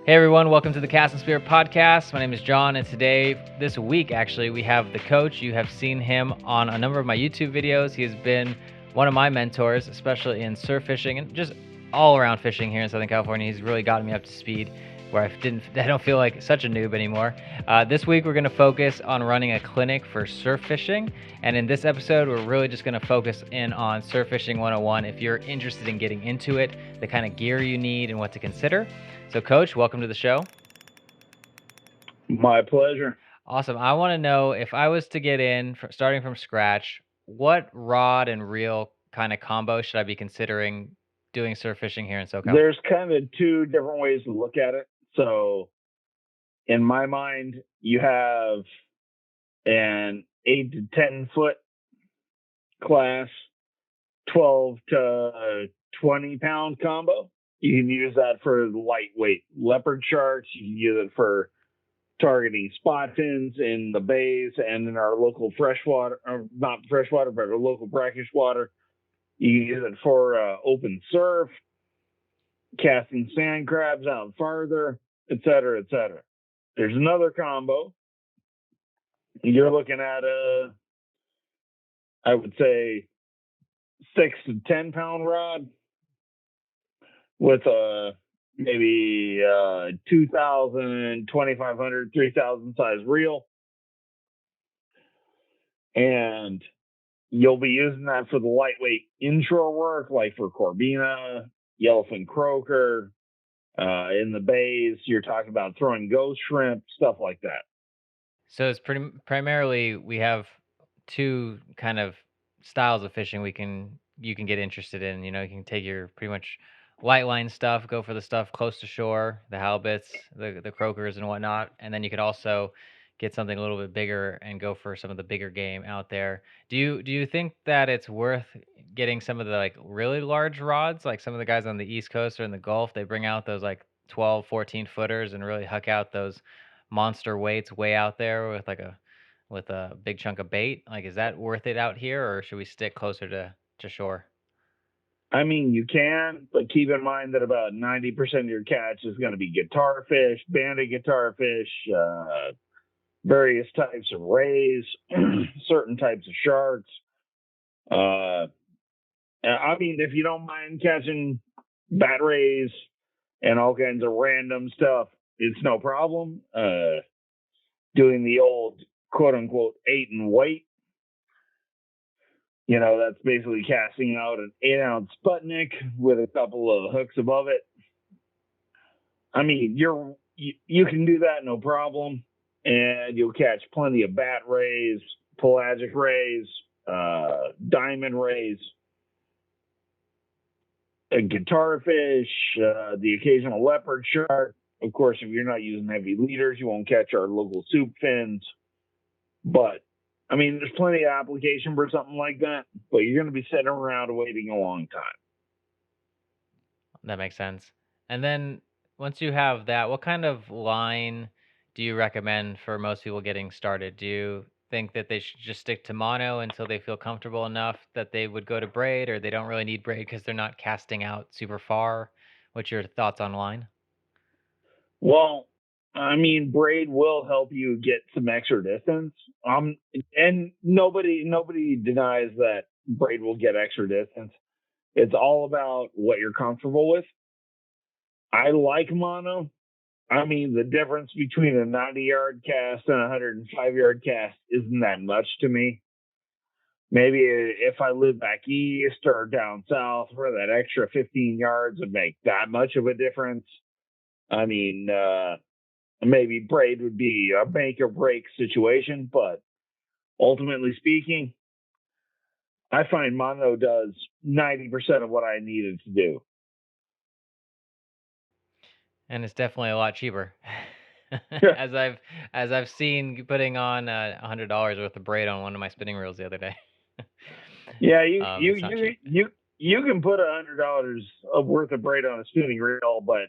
Hey everyone, welcome to the Cast and Spirit podcast. My name is John, and this week, we have the coach. You have seen him on a number of my YouTube videos. He has been one of my mentors, especially in surf fishing and just all around fishing here in Southern California. He's really gotten me up to speed where I don't feel like such a noob anymore. This week, we're going to focus on running a clinic for surf fishing. And in this episode, we're really just going to focus in on Surf Fishing 101. If you're interested in getting into it, the kind of gear you need and what to consider. So, Coach, welcome to the show. My pleasure. Awesome. I want to know, if I was to get in starting from scratch, what rod and reel kind of combo should I be considering doing surf fishing here in SoCal? There's kind of two different ways to look at it. So, in my mind, you have an 8 to 10 foot class, 12 to 20 pound combo. You can use that for lightweight leopard sharks. You can use it for targeting spot fins in the bays and in our local freshwater, or not freshwater, but our local brackish water. You can use it for open surf, casting sand crabs out farther, et cetera, et cetera. There's another combo. You're looking at I would say, 6 to 10 pound rod with maybe 2,000, 2,500, 3,000 size reel. And you'll be using that for the lightweight inshore work, like for Corbina, yellowfin croaker. In the bays, you're talking about throwing ghost shrimp, stuff like that. So it's primarily we have two kind of styles of fishing you can get interested in. You know, you can take your pretty much light line stuff, go for the stuff close to shore, the halibuts, the croakers and whatnot, and then you could also get something a little bit bigger and go for some of the bigger game out there. Do you think that it's worth getting some of the like really large rods, like some of the guys on the East Coast or in the Gulf, they bring out those like 12, 14 footers and really huck out those monster weights way out there with a big chunk of bait? Like, is that worth it out here, or should we stick closer to shore? I mean, you can, but keep in mind that about 90% of your catch is going to be guitar fish, banded guitar fish, various types of rays, certain types of sharks. I mean, if you don't mind catching bat rays and all kinds of random stuff, it's no problem. Doing the old quote unquote 8 and weight, that's basically casting out an 8-ounce Sputnik with a couple of hooks above it. I mean, you can do that no problem, and you'll catch plenty of bat rays, pelagic rays, diamond rays, a guitar fish, the occasional leopard shark. Of course, if you're not using heavy leaders, you won't catch our local soup fins. But I mean, there's plenty of application for something like that, but you're going to be sitting around waiting a long time. That makes sense. And then once you have that, what kind of line do you recommend for most people getting started? Do you think that they should just stick to mono until they feel comfortable enough that they would go to braid, or they don't really need braid because they're not casting out super far? What's your thoughts on line? Well, I mean, braid will help you get some extra distance. And nobody denies that braid will get extra distance. It's all about what you're comfortable with. I like mono. I mean, the difference between a 90-yard cast and a 105-yard cast isn't that much to me. Maybe if I live back east or down south, where that extra 15 yards would make that much of a difference. I mean, maybe braid would be a make or break situation, but ultimately speaking, I find mono does 90% of what I needed to do. And it's definitely a lot cheaper. Yeah, as I've seen putting on $100 worth of braid on one of my spinning reels the other day. yeah, It's not cheap. you can put $100 of worth of braid on a spinning reel, but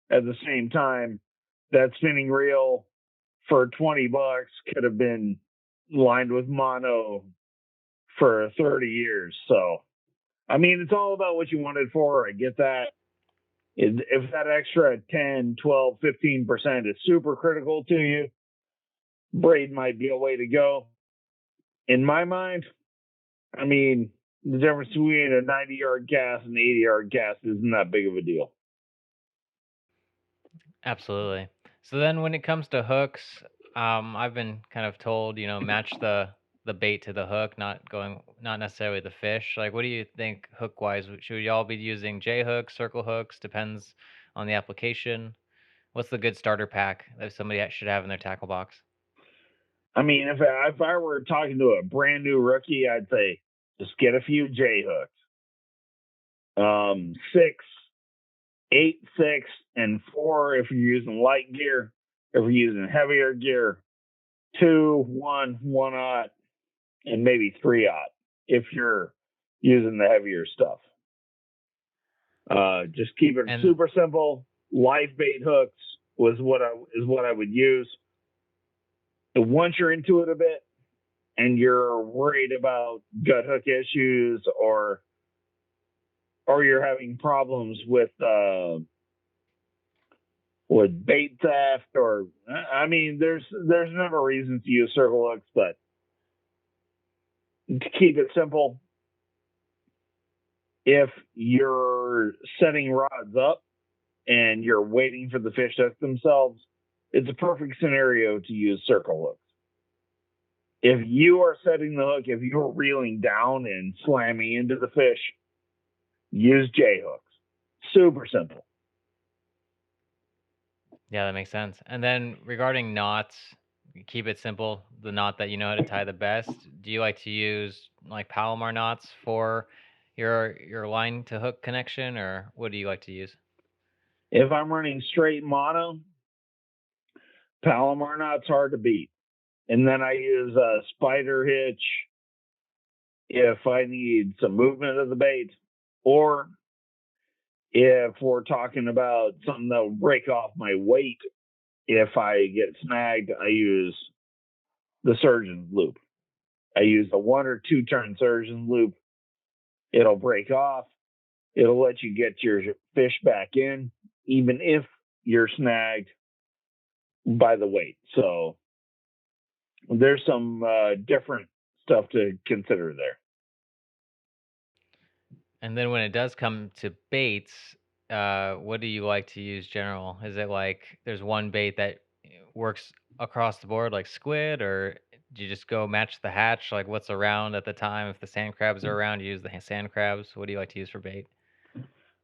at the same time, that spinning reel for $20 could have been lined with mono for 30 years. So, I mean, it's all about what you want it for. I get that. If that extra 10, 12, 15% is super critical to you, Braid might be a way to go. In my mind, I mean, the difference between a 90-yard cast and an 80-yard cast isn't that big of a deal. Absolutely. So then when it comes to hooks, I've been kind of told, match the bait to the hook, not necessarily the fish. Like, what do you think hook wise? Should we all be using J hooks, circle hooks? Depends on the application. What's the good starter pack that somebody should have in their tackle box? I mean, if I were talking to a brand new rookie, I'd say just get a few J hooks. 6, 8, 6, and 4 if you're using light gear. If you're using heavier gear, 2, 1, 1 aught, and maybe 3 aught if you're using the heavier stuff. Just keep it And super simple. Live bait hooks is what I would use. And once you're into it a bit and you're worried about gut hook issues or you're having problems with bait theft, or I mean, there's a number of reasons to use circle hooks, but to keep it simple, if you're setting rods up and you're waiting for the fish to hook themselves, it's a perfect scenario to use circle hooks. If you are setting the hook, if you're reeling down and slamming into the fish, use J hooks. Super simple. yeah, that makes sense. And then regarding knots, keep it simple. The knot that you know how to tie the best. Do you like to use like Palomar knots for your line to hook connection, or what do you like to use? If I'm running straight mono, Palomar knot's hard to beat. And then I use a spider hitch if I need some movement of the bait, or if we're talking about something that will break off my weight, if I get snagged, I use the surgeon's loop. I use a 1 or 2 turn surgeon's loop. It'll break off. It'll let you get your fish back in, even if you're snagged by the weight. So there's some different stuff to consider there. And then when it does come to baits, what do you like to use general? Is it like there's one bait that works across the board like squid, or do you just go match the hatch, like what's around at the time? If the sand crabs are around, you use the sand crabs. What do you like to use for bait?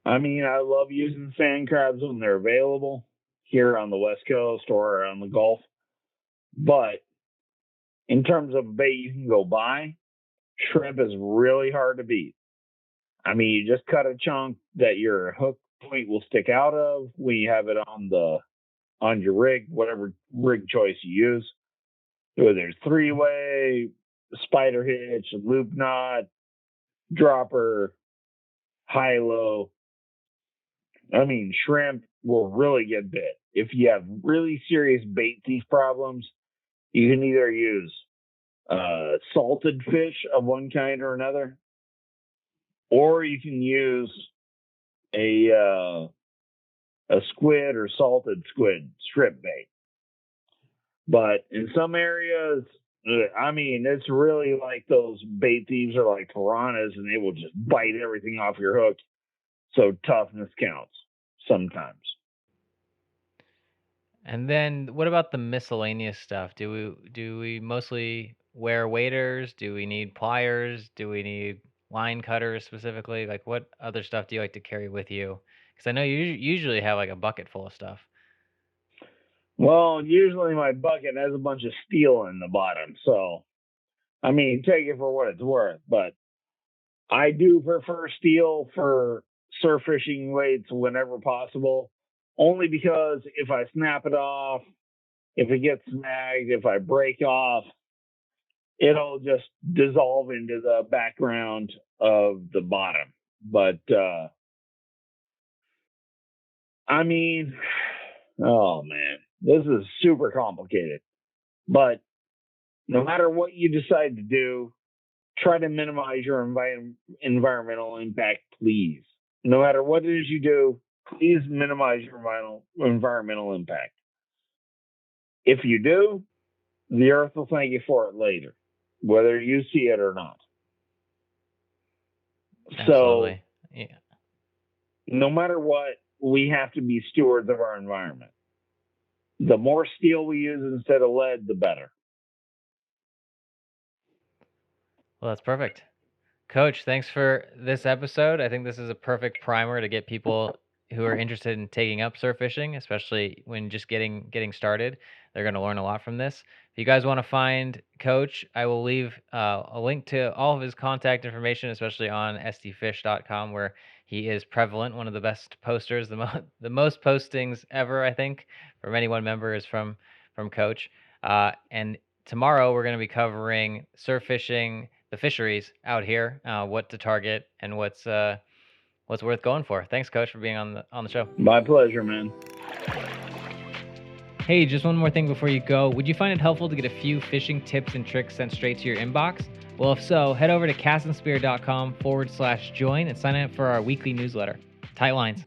I mean, I love using sand crabs when they're available here on the West Coast or on the Gulf. But in terms of bait you can go buy, shrimp is really hard to beat. I mean, you just cut a chunk that your hook point will stick out of when you have it on your rig, whatever rig choice you use. Whether it's 3-way, spider hitch, loop knot, dropper, high low. I mean, shrimp will really get bit. If you have really serious bait thief problems, you can either use salted fish of one kind or another, or you can use a squid or salted squid strip bait. But in some areas, I mean, it's really like those bait thieves are like piranhas, and they will just bite everything off your hook. So toughness counts sometimes. And then what about the miscellaneous stuff? Do we mostly wear waders? Do we need pliers? Do we need line cutters specifically? Like what other stuff do you like to carry with you? Because I know you usually have like a bucket full of stuff. Well, usually my bucket has a bunch of steel in the bottom. So, I mean, take it for what it's worth. But I do prefer steel for surf fishing weights whenever possible, only because if I snap it off, if it gets snagged, if I break off, it'll just dissolve into the background of the bottom. But I mean, oh man, this is super complicated. But no matter what you decide to do, try to minimize your environmental impact, please. No matter what it is you do, please minimize your environmental impact. If you do, the earth will thank you for it later, whether you see it or not. So, Absolutely. Yeah. no matter what, we have to be stewards of our environment. The more steel we use instead of lead, the better. Well, that's perfect. Coach, thanks for this episode. I think this is a perfect primer to get people who are interested in taking up surf fishing, especially when just getting started. They're going to learn a lot from this. If you guys want to find Coach, I will leave a link to all of his contact information, especially on sdfish.com, where he is prevalent. One of the best posters, the most postings ever, I think, from any one member is from Coach. And tomorrow we're going to be covering surf fishing, the fisheries out here, what to target, and what's worth going for. Thanks, Coach, for being on the show. My pleasure, man. Hey, just one more thing before you go. Would you find it helpful to get a few fishing tips and tricks sent straight to your inbox? Well, if so, head over to castandspear.com/join and sign up for our weekly newsletter. Tight lines.